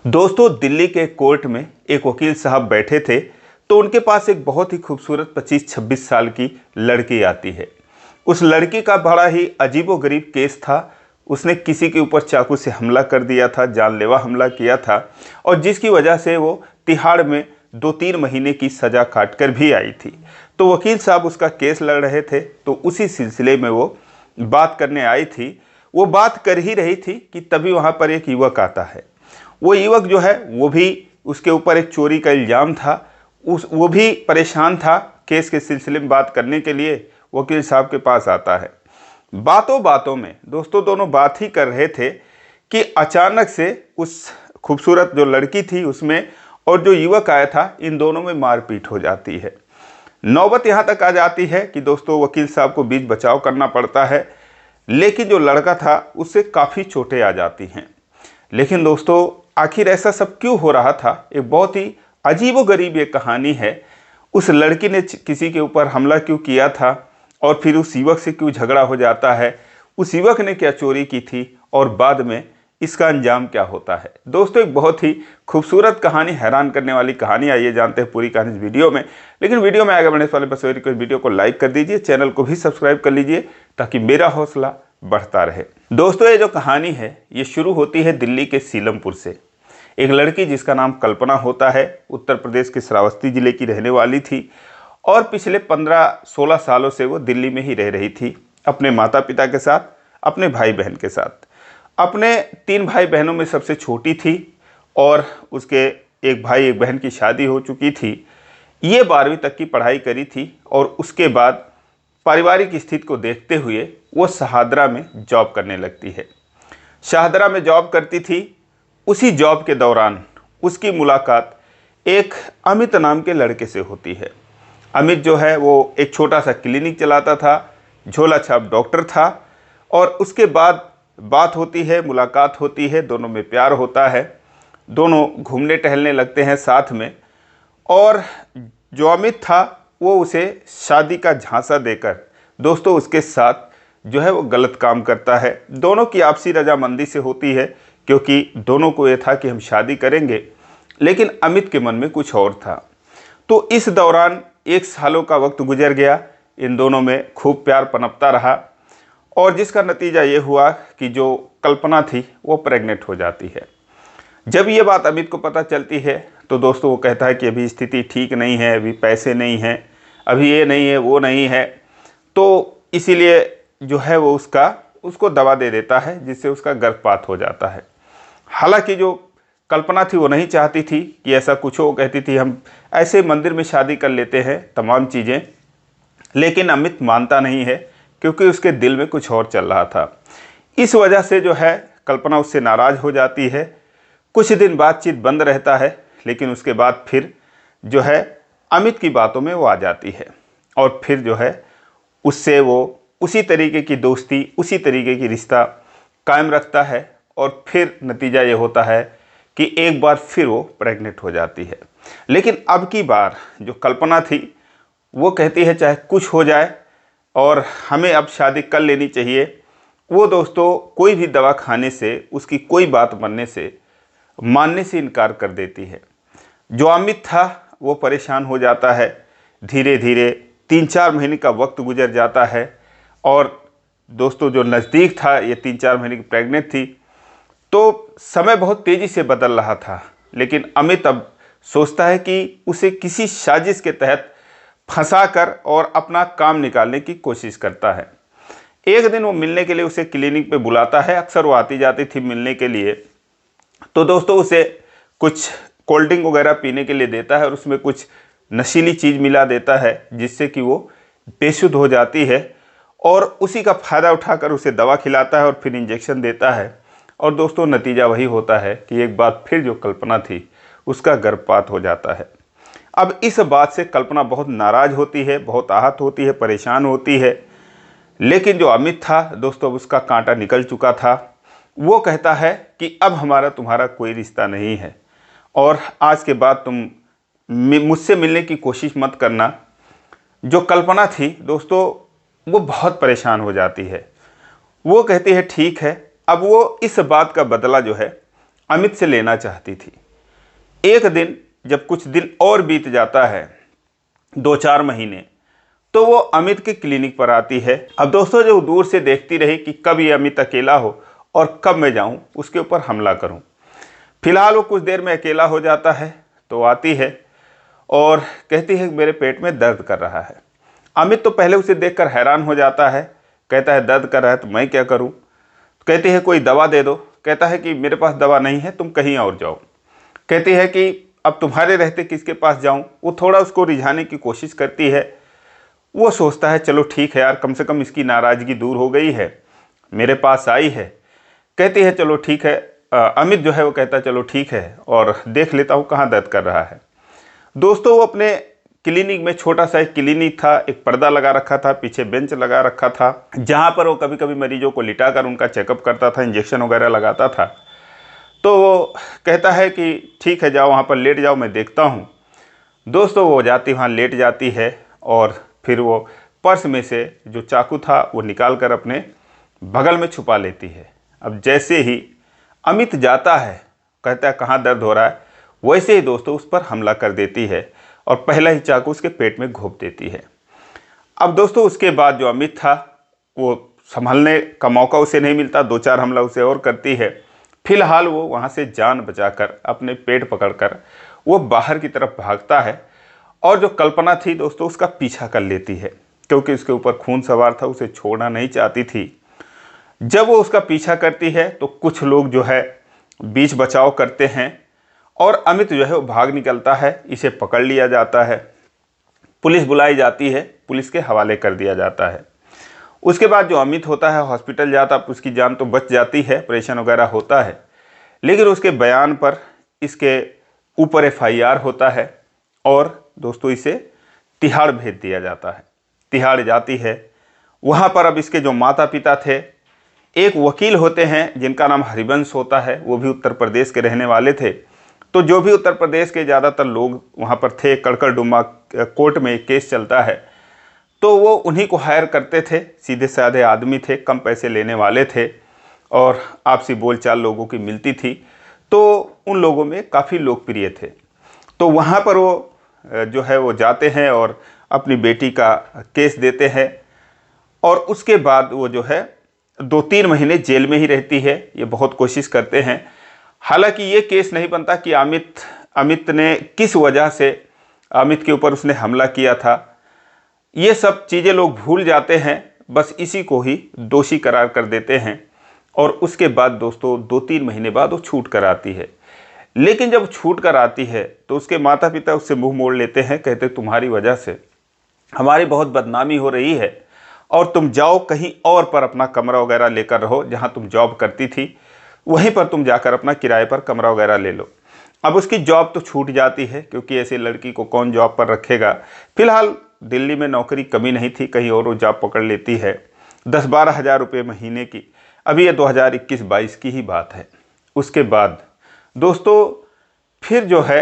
दोस्तों, दिल्ली के कोर्ट में एक वकील साहब बैठे थे तो उनके पास एक बहुत ही खूबसूरत 25-26 साल की लड़की आती है। उस लड़की का बड़ा ही अजीबोगरीब केस था। उसने किसी के ऊपर चाकू से हमला कर दिया था, जानलेवा हमला किया था, और जिसकी वजह से वो तिहाड़ में 2-3 महीने की सज़ा काट कर भी आई थी। तो वकील साहब उसका केस लड़ रहे थे, तो उसी सिलसिले में वो बात करने आई थी। वो बात कर ही रही थी कि तभी वहाँ पर एक युवक आता है। वो युवक जो है वो भी, उसके ऊपर एक चोरी का इल्ज़ाम था। वो भी परेशान था। केस के सिलसिले में बात करने के लिए वकील साहब के पास आता है। बातों बातों में दोस्तों दोनों बात ही कर रहे थे कि अचानक से उस खूबसूरत जो लड़की थी उसमें और जो युवक आया था, इन दोनों में मारपीट हो जाती है। नौबत यहाँ तक आ जाती है कि दोस्तों वकील साहब को बीच बचाव करना पड़ता है, लेकिन जो लड़का था उससे काफ़ी चोटें आ जाती हैं। लेकिन दोस्तों आखिर ऐसा सब क्यों हो रहा था? एक बहुत ही अजीबोगरीब ये कहानी है। उस लड़की ने किसी के ऊपर हमला क्यों किया था और फिर उस युवक से क्यों झगड़ा हो जाता है? उस युवक ने क्या चोरी की थी और बाद में इसका अंजाम क्या होता है? दोस्तों एक बहुत ही खूबसूरत कहानी, हैरान करने वाली कहानी। आइए जानते हैं पूरी कहानी इस वीडियो में। लेकिन वीडियो में आगे बढ़ने से पहले बस वही रिक्वेस्ट, वीडियो को लाइक कर दीजिए, चैनल को भी सब्सक्राइब कर लीजिए ताकि मेरा हौसला बढ़ता रहे। दोस्तों ये जो कहानी है ये शुरू होती है दिल्ली के सीलमपुर से। एक लड़की जिसका नाम कल्पना होता है, उत्तर प्रदेश के श्रावस्ती जिले की रहने वाली थी और पिछले 15-16 सालों से वो दिल्ली में ही रह रही थी, अपने माता पिता के साथ, अपने भाई बहन के साथ। अपने 3 भाई बहनों में सबसे छोटी थी और उसके एक भाई एक बहन की शादी हो चुकी थी। ये 12वीं तक की पढ़ाई करी थी और उसके बाद पारिवारिक स्थिति को देखते हुए वो शाहदरा में जॉब करने लगती है। शाहदरा में जॉब करती थी। उसी जॉब के दौरान उसकी मुलाकात एक अमित नाम के लड़के से होती है। अमित जो है वो एक छोटा सा क्लिनिक चलाता था, झोला छाप डॉक्टर था। और उसके बाद बात होती है, मुलाकात होती है, दोनों में प्यार होता है, दोनों घूमने टहलने लगते हैं साथ में। और जो अमित था वो उसे शादी का झांसा देकर दोस्तों उसके साथ जो है वो गलत काम करता है। दोनों की आपसी रजामंदी से होती है, क्योंकि दोनों को ये था कि हम शादी करेंगे, लेकिन अमित के मन में कुछ और था। तो इस दौरान 1 सालों का वक्त गुजर गया, इन दोनों में खूब प्यार पनपता रहा और जिसका नतीजा ये हुआ कि जो कल्पना थी वो प्रेग्नेंट हो जाती है। जब ये बात अमित को पता चलती है तो दोस्तों वो कहता है कि अभी स्थिति ठीक नहीं है, अभी पैसे नहीं हैं, अभी ये नहीं है, वो नहीं है। तो इसीलिए जो है वो उसको दवा दे देता है, जिससे उसका गर्भपात हो जाता है। हालांकि जो कल्पना थी वो नहीं चाहती थी कि ऐसा कुछ हो, कहती थी हम ऐसे मंदिर में शादी कर लेते हैं, तमाम चीज़ें। लेकिन अमित मानता नहीं है, क्योंकि उसके दिल में कुछ और चल रहा था। इस वजह से जो है कल्पना उससे नाराज़ हो जाती है। कुछ दिन बातचीत बंद रहता है, लेकिन उसके बाद फिर जो है अमित की बातों में वो आ जाती है और फिर जो है उससे वो उसी तरीके की दोस्ती, उसी तरीके की रिश्ता कायम रखता है। और फिर नतीजा ये होता है कि एक बार फिर वो प्रेग्नेंट हो जाती है। लेकिन अब की बार जो कल्पना थी वो कहती है चाहे कुछ हो जाए और हमें अब शादी कर लेनी चाहिए। वो दोस्तों कोई भी दवा खाने से, उसकी कोई बात मानने से इनकार कर देती है। जो अमित था वो परेशान हो जाता है। धीरे धीरे 3-4 महीने का वक्त गुजर जाता है और दोस्तों जो नज़दीक था, ये 3-4 महीने की प्रेग्नेंट थी, तो समय बहुत तेज़ी से बदल रहा था। लेकिन अमित अब सोचता है कि उसे किसी साजिश के तहत फंसाकर और अपना काम निकालने की कोशिश करता है। एक दिन वो मिलने के लिए उसे क्लिनिक पे बुलाता है। अक्सर वो आती जाती थी मिलने के लिए। तो दोस्तों उसे कुछ कोल्ड ड्रिंक वगैरह पीने के लिए देता है और उसमें कुछ नशीली चीज़ मिला देता है, जिससे कि वो बेसुध हो जाती है। और उसी का फ़ायदा उठाकर उसे दवा खिलाता है और फिर इंजेक्शन देता है। और दोस्तों नतीजा वही होता है कि एक बार फिर जो कल्पना थी उसका गर्भपात हो जाता है। अब इस बात से कल्पना बहुत नाराज़ होती है, बहुत आहत होती है, परेशान होती है। लेकिन जो अमित था दोस्तों, उसका कांटा निकल चुका था। वो कहता है कि अब हमारा तुम्हारा कोई रिश्ता नहीं है और आज के बाद तुम मुझसे मिलने की कोशिश मत करना। जो कल्पना थी दोस्तों वो बहुत परेशान हो जाती है। वो कहती है ठीक है। अब वो इस बात का बदला जो है अमित से लेना चाहती थी। एक दिन जब कुछ दिन और बीत जाता है, 2-4 महीने, तो वो अमित के क्लिनिक पर आती है। अब दोस्तों, जो दूर से देखती रही कि कब ये अमित अकेला हो और कब मैं जाऊं उसके ऊपर हमला करूं। फिलहाल वो कुछ देर में अकेला हो जाता है तो आती है और कहती है कि मेरे पेट में दर्द कर रहा है। अमित तो पहले उसे देखकर हैरान हो जाता है, कहता है दर्द कर रहा है तो मैं क्या करूं? कहती है कोई दवा दे दो। कहता है कि मेरे पास दवा नहीं है, तुम कहीं और जाओ। कहती है कि अब तुम्हारे रहते किसके पास जाऊं? वो थोड़ा उसको रिझाने की कोशिश करती है। वो सोचता है चलो ठीक है यार, कम से कम इसकी नाराज़गी दूर हो गई है, मेरे पास आई है। कहती है चलो ठीक है। अमित जो है वो कहता है चलो ठीक है और देख लेता हूँ कहाँ दर्द कर रहा है। दोस्तों, वो अपने क्लिनिक में, छोटा सा एक क्लिनिक था, एक पर्दा लगा रखा था, पीछे बेंच लगा रखा था जहाँ पर वो कभी कभी मरीजों को लिटा कर उनका चेकअप करता था, इंजेक्शन वगैरह लगाता था। तो वो कहता है कि ठीक है जाओ वहाँ पर लेट जाओ, मैं देखता हूँ। दोस्तों, वो जाती वहाँ लेट जाती है और फिर वो पर्स में से जो चाकू था वो निकाल कर अपने बगल में छुपा लेती है। अब जैसे ही अमित जाता है, कहता है कहाँ दर्द हो रहा है, वैसे ही दोस्तों उस पर हमला कर देती है और पहला ही चाकू उसके पेट में घोंप देती है। अब दोस्तों, उसके बाद जो अमित था वो संभलने का मौका उसे नहीं मिलता, 2-4 हमला उसे और करती है। फिलहाल वो वहाँ से जान बचाकर अपने पेट पकड़कर वो बाहर की तरफ भागता है और जो कल्पना थी दोस्तों उसका पीछा कर लेती है, क्योंकि उसके ऊपर खून सवार था, उसे छोड़ना नहीं चाहती थी। जब वो उसका पीछा करती है तो कुछ लोग जो है बीच बचाव करते हैं और अमित जो है वो भाग निकलता है, इसे पकड़ लिया जाता है, पुलिस बुलाई जाती है, पुलिस के हवाले कर दिया जाता है। उसके बाद जो अमित होता है हॉस्पिटल जाता है, उसकी जान तो बच जाती है, ऑपरेशन वगैरह होता है, लेकिन उसके बयान पर इसके ऊपर FIR होता है और दोस्तों इसे तिहाड़ भेज दिया जाता है। तिहाड़ जाती है, वहाँ पर अब इसके जो माता पिता थे, एक वकील होते हैं जिनका नाम हरिवंश होता है, वो भी उत्तर प्रदेश के रहने वाले थे। तो जो भी उत्तर प्रदेश के ज़्यादातर लोग वहाँ पर थे, कड़कड़डुमा कोर्ट में एक केस चलता है, तो वो उन्हीं को हायर करते थे। सीधे साधे आदमी थे, कम पैसे लेने वाले थे और आपसी बोलचाल लोगों की मिलती थी, तो उन लोगों में काफ़ी लोकप्रिय थे। तो वहाँ पर वो जो है वो जाते हैं और अपनी बेटी का केस देते हैं और उसके बाद वो जो है 2-3 महीने जेल में ही रहती है। ये बहुत कोशिश करते हैं, हालांकि ये केस नहीं बनता कि अमित ने किस वजह से अमित के ऊपर उसने हमला किया था। ये सब चीज़ें लोग भूल जाते हैं, बस इसी को ही दोषी करार कर देते हैं और उसके बाद दोस्तों 2-3 महीने बाद वो छूट कर आती है। लेकिन जब छूट कर आती है तो उसके माता पिता उससे मुंह मोड़ लेते हैं, कहते तुम्हारी वजह से हमारी बहुत बदनामी हो रही है और तुम जाओ कहीं और पर अपना कमरा वगैरह लेकर रहो, जहाँ तुम जॉब करती थी वहीं पर तुम जाकर अपना किराए पर कमरा वगैरह ले लो। अब उसकी जॉब तो छूट जाती है, क्योंकि ऐसे लड़की को कौन जॉब पर रखेगा। फिलहाल दिल्ली में नौकरी कमी नहीं थी, कहीं और वो जॉब पकड़ लेती है 10-12 हज़ार रुपये महीने की। अभी ये 2021-22 की ही बात है। उसके बाद दोस्तों फिर जो है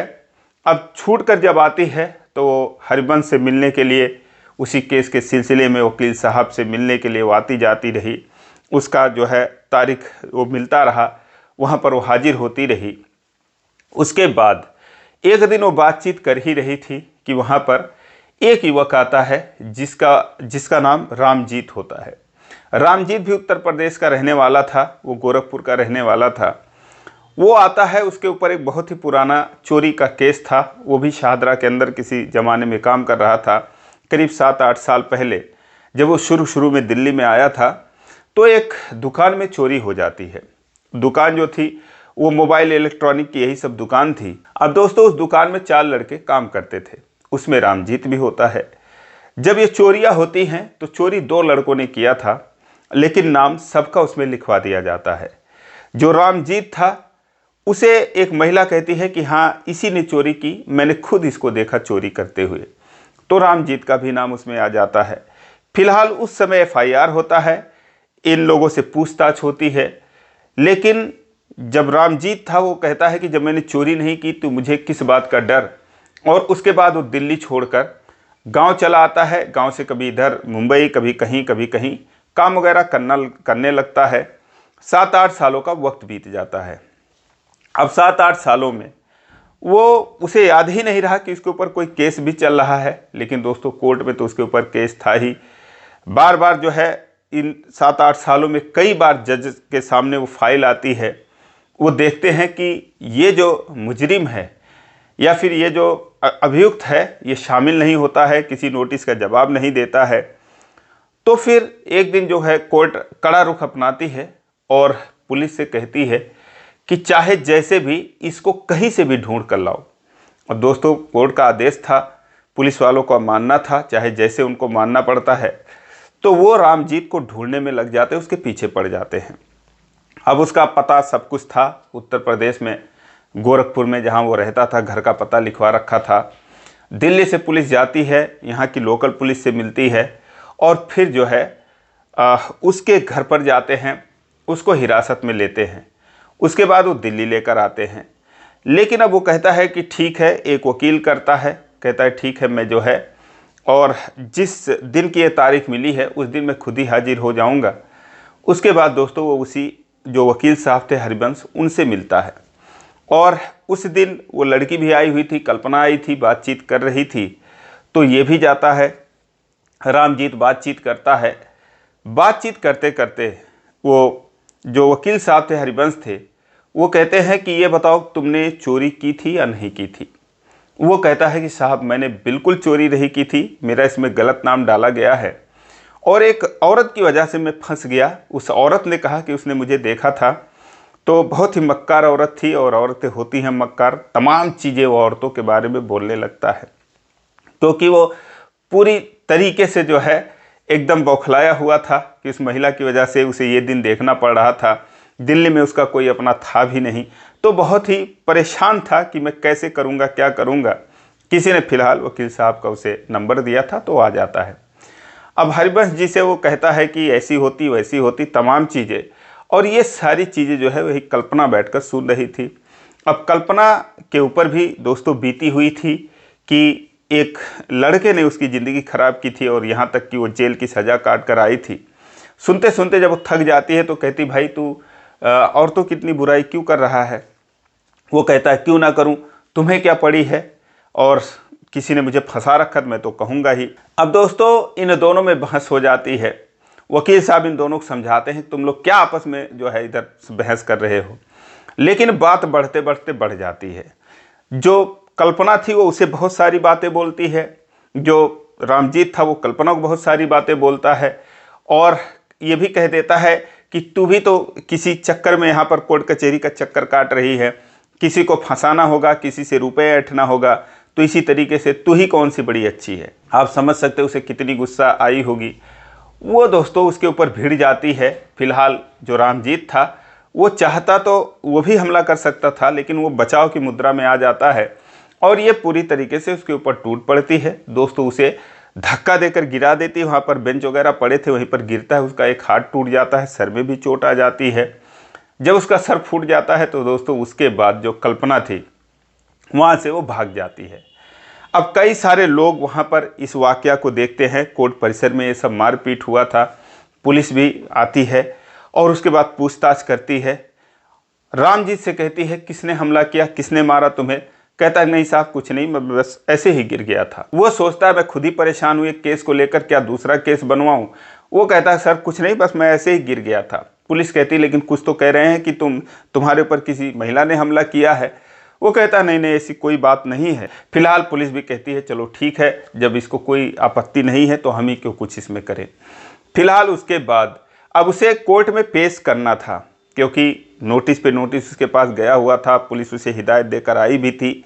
अब छूट कर जब आती है तो हरिवंश से मिलने के लिए, उसी केस के सिलसिले में वकील साहब से मिलने के लिए वो आती जाती रही। उसका जो है तारीख वो मिलता रहा, वहाँ पर वो हाजिर होती रही। उसके बाद एक दिन वो बातचीत कर ही रही थी कि वहाँ पर एक युवक आता है जिसका नाम रामजीत होता है। रामजीत भी उत्तर प्रदेश का रहने वाला था, वो गोरखपुर का रहने वाला था। वो आता है, उसके ऊपर एक बहुत ही पुराना चोरी का केस था। वो भी शाहदरा के अंदर किसी ज़माने में काम कर रहा था। करीब 7-8 साल पहले जब वो शुरू में दिल्ली में आया था तो एक दुकान में चोरी हो जाती है। दुकान जो थी वो मोबाइल इलेक्ट्रॉनिक की यही सब दुकान थी। अब दोस्तों उस दुकान में 4 लड़के काम करते थे, उसमें रामजीत भी होता है। जब ये चोरियाँ होती हैं तो चोरी 2 लड़कों ने किया था, लेकिन नाम सबका उसमें लिखवा दिया जाता है। जो रामजीत था उसे एक महिला कहती है कि हाँ इसी ने चोरी की, मैंने खुद इसको देखा चोरी करते हुए, तो रामजीत का भी नाम उसमें आ जाता है। फिलहाल उस समय FIR होता है, इन लोगों से पूछताछ होती है। लेकिन जब रामजीत था वो कहता है कि जब मैंने चोरी नहीं की तो मुझे किस बात का डर। और उसके बाद वो दिल्ली छोड़कर गांव चला आता है। गांव से कभी इधर मुंबई, कभी कहीं काम वगैरह करने लगता है। 7-8 सालों का वक्त बीत जाता है। अब 7-8 सालों में वो उसे याद ही नहीं रहा कि उसके ऊपर कोई केस भी चल रहा है। लेकिन दोस्तों कोर्ट में तो उसके ऊपर केस था ही। बार बार जो है इन 7-8 सालों में कई बार जज के सामने वो फाइल आती है। वो देखते हैं कि ये जो मुजरिम है या फिर ये जो अभियुक्त है ये शामिल नहीं होता है, किसी नोटिस का जवाब नहीं देता है। तो फिर एक दिन जो है कोर्ट कड़ा रुख अपनाती है और पुलिस से कहती है कि चाहे जैसे भी इसको कहीं से भी ढूंढ कर लाओ। और दोस्तों कोर्ट का आदेश था, पुलिस वालों को मानना था, चाहे जैसे उनको मानना पड़ता है। तो वो रामजीत को ढूंढने में लग जाते, उसके पीछे पड़ जाते हैं। अब उसका पता सब कुछ था, उत्तर प्रदेश में गोरखपुर में जहाँ वो रहता था घर का पता लिखवा रखा था। दिल्ली से पुलिस जाती है, यहाँ की लोकल पुलिस से मिलती है और फिर जो है उसके घर पर जाते हैं, उसको हिरासत में लेते हैं। उसके बाद वो दिल्ली लेकर आते हैं। लेकिन अब वो कहता है कि ठीक है, एक वकील करता है, कहता है ठीक है मैं जो है और जिस दिन की ये तारीख मिली है उस दिन मैं खुद ही हाजिर हो जाऊंगा। उसके बाद दोस्तों वो उसी जो वकील साहब थे हरिवंश, उनसे मिलता है और उस दिन वो लड़की भी आई हुई थी, कल्पना आई थी, बातचीत कर रही थी। तो ये भी जाता है, रामजीत बातचीत करता है। बातचीत करते करते वो जो वकील साहब थे हरिवंश थे, वो कहते हैं कि ये बताओ तुमने चोरी की थी या नहीं की थी। वो कहता है कि साहब मैंने बिल्कुल चोरी नहीं की थी, मेरा इसमें गलत नाम डाला गया है और एक औरत की वजह से मैं फंस गया। उस औरत ने कहा कि उसने मुझे देखा था, तो बहुत ही मक्कार औरत थी और औरतें होती हैं मक्कार, तमाम चीज़ें वो औरतों के बारे में बोलने लगता है। क्योंकि वो पूरी तरीके से जो है एकदम बौखलाया हुआ था कि उस महिला की वजह से उसे ये दिन देखना पड़ रहा था। दिल्ली में उसका कोई अपना था भी नहीं, तो बहुत ही परेशान था कि मैं कैसे करूँगा, क्या करूँगा। किसी ने फिलहाल वकील साहब का उसे नंबर दिया था, तो आ जाता है। अब हरिवंश जी से वो कहता है कि ऐसी होती वैसी होती तमाम चीज़ें, और ये सारी चीज़ें जो है वही कल्पना बैठकर सुन रही थी। अब कल्पना के ऊपर भी दोस्तों बीती हुई थी कि एक लड़के ने उसकी ज़िंदगी ख़राब की थी और यहाँ तक कि वो जेल की सज़ा काट कर आई थी। सुनते सुनते जब वो थक जाती है तो कहती भाई तू औरतों की इतनी बुराई क्यों कर रहा है। वो कहता है क्यों ना करूं, तुम्हें क्या पड़ी है, और किसी ने मुझे फंसा रखा मैं तो कहूँगा ही। अब दोस्तों इन दोनों में बहस हो जाती है। वकील साहब इन दोनों को समझाते हैं तुम लोग क्या आपस में जो है इधर बहस कर रहे हो। लेकिन बात बढ़ते बढ़ते बढ़ जाती है। जो कल्पना थी वो उसे बहुत सारी बातें बोलती है, जो रामजीत था वो कल्पना को बहुत सारी बातें बोलता है और ये भी कह देता है कि तू भी तो किसी चक्कर में यहाँ पर कोर्ट कचहरी का चक्कर काट रही है, किसी को फंसाना होगा, किसी से रुपए ऐंठना होगा, तो इसी तरीके से तू ही कौन सी बड़ी अच्छी है। आप समझ सकते हो उसे कितनी गुस्सा आई होगी। वो दोस्तों उसके ऊपर भिड़ जाती है। फिलहाल जो रामजीत था वो चाहता तो वो भी हमला कर सकता था, लेकिन वो बचाव की मुद्रा में आ जाता है और ये पूरी तरीके से उसके ऊपर टूट पड़ती है। दोस्तों उसे धक्का देकर गिरा देती है, वहाँ पर बेंच वगैरह पड़े थे वहीं पर गिरता है, उसका एक हाथ टूट जाता है, सर में भी चोट आ जाती है। जब उसका सर फूट जाता है तो दोस्तों उसके बाद जो कल्पना थी वहाँ से वो भाग जाती है। अब कई सारे लोग वहाँ पर इस वाकया को देखते हैं। कोर्ट परिसर में ये सब मारपीट हुआ था, पुलिस भी आती है और उसके बाद पूछताछ करती है। रामजीत से कहती है किसने हमला किया, किसने मारा तुम्हें। कहता है नहीं साहब कुछ नहीं, मैं बस ऐसे ही गिर गया था। वो सोचता है मैं खुद ही परेशान हूँ एक केस को लेकर, क्या दूसरा केस बनवाऊँ। वो कहता है सर कुछ नहीं, बस मैं ऐसे ही गिर गया था। पुलिस कहती है लेकिन कुछ तो कह रहे हैं कि तुम्हारे ऊपर किसी महिला ने हमला किया है। वो कहता है नहीं नहीं ऐसी कोई बात नहीं है। फिलहाल पुलिस भी कहती है चलो ठीक है, जब इसको कोई आपत्ति नहीं है तो हम ही क्यों कुछ इसमें करें। फिलहाल उसके बाद अब उसे कोर्ट में पेश करना था, क्योंकि नोटिस पे नोटिस उसके पास गया हुआ था, पुलिस उसे हिदायत देकर आई भी थी।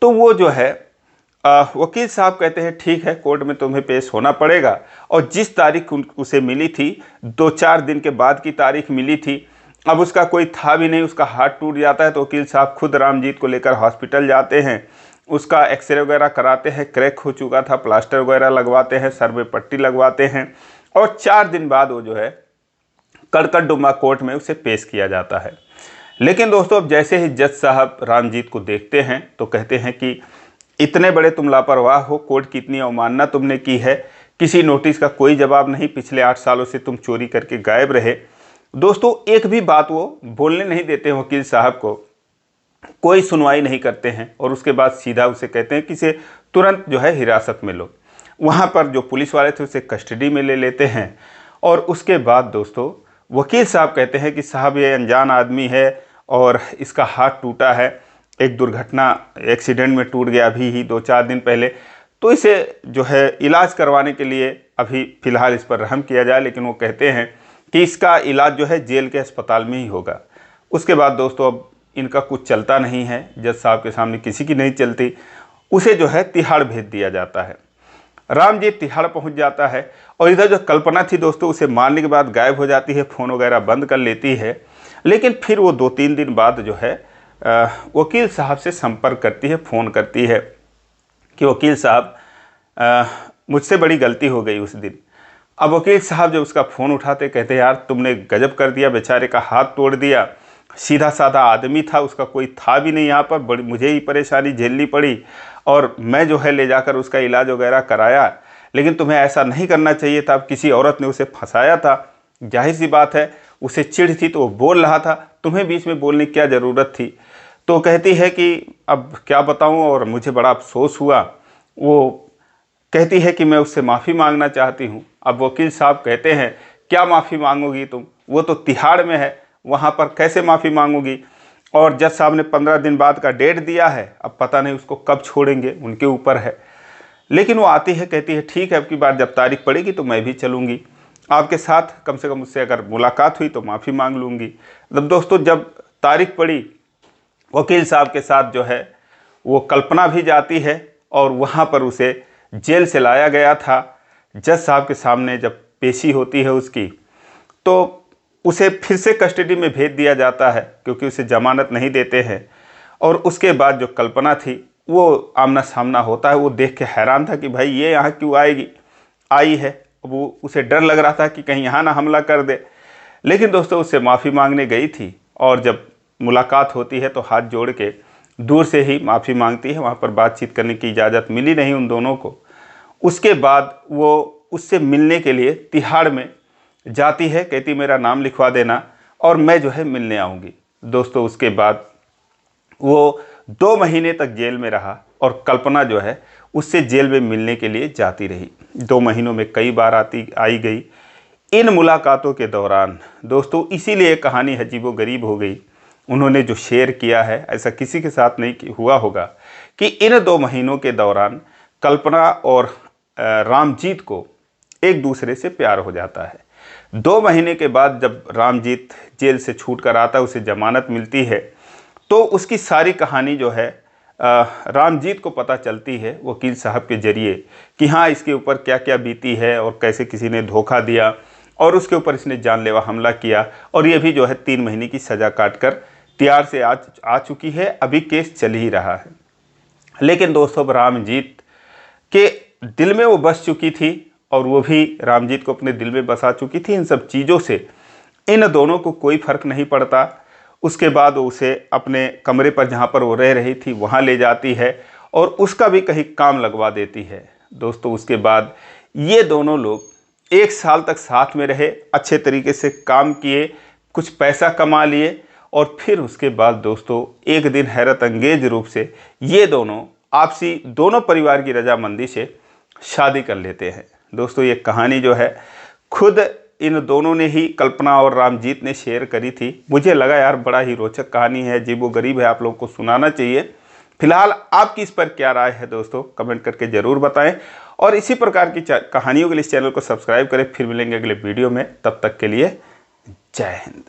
तो वो जो है वकील साहब कहते हैं ठीक है कोर्ट में तुम्हें पेश होना पड़ेगा। और जिस तारीख उसे मिली थी 2-4 दिन के बाद की तारीख मिली थी, अब उसका कोई था भी नहीं, उसका हाथ टूट जाता है। तो वकील साहब खुद रामजीत को लेकर हॉस्पिटल जाते हैं, उसका एक्सरे वगैरह कराते हैं, क्रैक हो चुका था, प्लास्टर वगैरह लगवाते हैं, सर में पट्टी लगवाते हैं और 4 दिन बाद वो जो है कड़कड़डुमा कोर्ट में उसे पेश किया जाता है। लेकिन दोस्तों अब जैसे ही जज साहब रामजीत को देखते हैं तो कहते हैं कि इतने बड़े तुम लापरवाह हो, कोर्ट की इतनी अवमानना तुमने की है, किसी नोटिस का कोई जवाब नहीं, पिछले 8 सालों से तुम चोरी करके गायब रहे। दोस्तों एक भी बात वो बोलने नहीं देते वकील साहब को। कोई सुनवाई नहीं करते हैं और उसके बाद सीधा उसे कहते हैं कि इसे तुरंत जो है हिरासत में लो। वहाँ पर जो पुलिस वाले थे उसे कस्टडी में ले लेते हैं और उसके बाद दोस्तों वकील साहब कहते हैं कि साहब ये अनजान आदमी है और इसका हाथ टूटा है, एक दुर्घटना एक्सीडेंट में टूट गया अभी ही 2-4 दिन पहले, तो इसे जो है इलाज करवाने के लिए अभी फ़िलहाल इस पर रहम किया जाए। लेकिन वो कहते हैं कि इसका इलाज जो है जेल के अस्पताल में ही होगा। उसके बाद दोस्तों अब इनका कुछ चलता नहीं है, जज साहब के सामने किसी की नहीं चलती, उसे जो है तिहाड़ भेज दिया जाता है। रामजीत तिहाड़ पहुंच जाता है और इधर जो कल्पना थी दोस्तों उसे मारने के बाद गायब हो जाती है, फ़ोन वगैरह बंद कर लेती है। लेकिन फिर वो 2-3 दिन बाद जो है वकील साहब से संपर्क करती है, फ़ोन करती है कि वकील साहब मुझसे बड़ी गलती हो गई उस दिन। अब वकील साहब जब उसका फ़ोन उठाते कहते यार तुमने गजब कर दिया, बेचारे का हाथ तोड़ दिया, सीधा साधा आदमी था, उसका कोई था भी नहीं यहाँ पर, बड़ी मुझे ही परेशानी झेलनी पड़ी और मैं जो है ले जाकर उसका इलाज वगैरह कराया, लेकिन तुम्हें ऐसा नहीं करना चाहिए था। अब किसी औरत ने उसे फंसाया था, जाहिर सी बात है उसे चिढ़ थी तो वो बोल रहा था, तुम्हें बीच में बोलने की क्या ज़रूरत थी। तो कहती है कि अब क्या बताऊँ और मुझे बड़ा अफसोस हुआ। वो कहती है कि मैं उससे माफ़ी मांगना चाहती हूँ। अब वकील साहब कहते हैं क्या माफ़ी मांगोगी तुम, वो तो तिहाड़ में है, वहाँ पर कैसे माफ़ी मांगोगी। और जज साहब ने 15 दिन बाद का डेट दिया है, अब पता नहीं उसको कब छोड़ेंगे, उनके ऊपर है। लेकिन वो आती है, कहती है ठीक है अब की बार जब तारीख पड़ेगी तो मैं भी चलूँगी आपके साथ, कम से कम उससे अगर मुलाकात हुई तो माफ़ी मांग लूँगी। तब दोस्तों जब तारीख पड़ी वकील साहब के साथ जो है वो कल्पना भी जाती है और वहाँ पर उसे जेल से लाया गया था। जज साहब के सामने जब पेशी होती है उसकी तो उसे फिर से कस्टडी में भेज दिया जाता है क्योंकि उसे जमानत नहीं देते हैं। और उसके बाद जो कल्पना थी वो आमना सामना होता है, वो देख के हैरान था कि भाई ये यहाँ क्यों आई है। वो उसे डर लग रहा था कि कहीं यहाँ ना हमला कर दे। लेकिन दोस्तों उससे माफ़ी मांगने गई थी और जब मुलाकात होती है तो हाथ जोड़ के दूर से ही माफ़ी मांगती है, वहाँ पर बातचीत करने की इजाज़त मिली नहीं उन दोनों को। उसके बाद वो उससे मिलने के लिए तिहाड़ में जाती है, कहती मेरा नाम लिखवा देना और मैं जो है मिलने आऊँगी। दोस्तों उसके बाद वो 2 महीने तक जेल में रहा और कल्पना जो है उससे जेल में मिलने के लिए जाती रही। 2 महीनों में कई बार आई गई। इन मुलाकातों के दौरान दोस्तों इसीलिए कहानी अजीबोगरीब हो गई। उन्होंने जो शेयर किया है ऐसा किसी के साथ नहीं हुआ होगा कि इन 2 महीनों के दौरान कल्पना और रामजीत को एक दूसरे से प्यार हो जाता है। 2 महीने के बाद जब रामजीत जेल से छूट कर आता है, उसे जमानत मिलती है, तो उसकी सारी कहानी जो है रामजीत को पता चलती है वकील साहब के ज़रिए कि हाँ इसके ऊपर क्या क्या बीती है और कैसे किसी ने धोखा दिया और उसके ऊपर इसने जानलेवा हमला किया। और ये भी जो है 3 महीने की सज़ा काटकर तिहाड़ से आ चुकी है, अभी केस चल ही रहा है। लेकिन दोस्तों रामजीत के दिल में वो बस चुकी थी और वो भी रामजीत को अपने दिल में बसा चुकी थी। इन सब चीज़ों से इन दोनों को कोई फ़र्क नहीं पड़ता। उसके बाद वो उसे अपने कमरे पर जहाँ पर वो रह रही थी वहाँ ले जाती है और उसका भी कहीं काम लगवा देती है। दोस्तों उसके बाद ये दोनों लोग 1 साल तक साथ में रहे, अच्छे तरीके से काम किए, कुछ पैसा कमा लिए और फिर उसके बाद दोस्तों एक दिन हैरत अंगेज रूप से ये दोनों आपसी दोनों परिवार की रजामंदी से शादी कर लेते हैं। दोस्तों ये कहानी जो है खुद इन दोनों ने ही, कल्पना और रामजीत ने शेयर करी थी। मुझे लगा यार बड़ा ही रोचक कहानी है, अजीबोगरीब है, आप लोगों को सुनाना चाहिए। फिलहाल आपकी इस पर क्या राय है दोस्तों, कमेंट करके ज़रूर बताएं और इसी प्रकार की कहानियों के लिए इस चैनल को सब्सक्राइब करें। फिर मिलेंगे अगले वीडियो में, तब तक के लिए जय हिंद।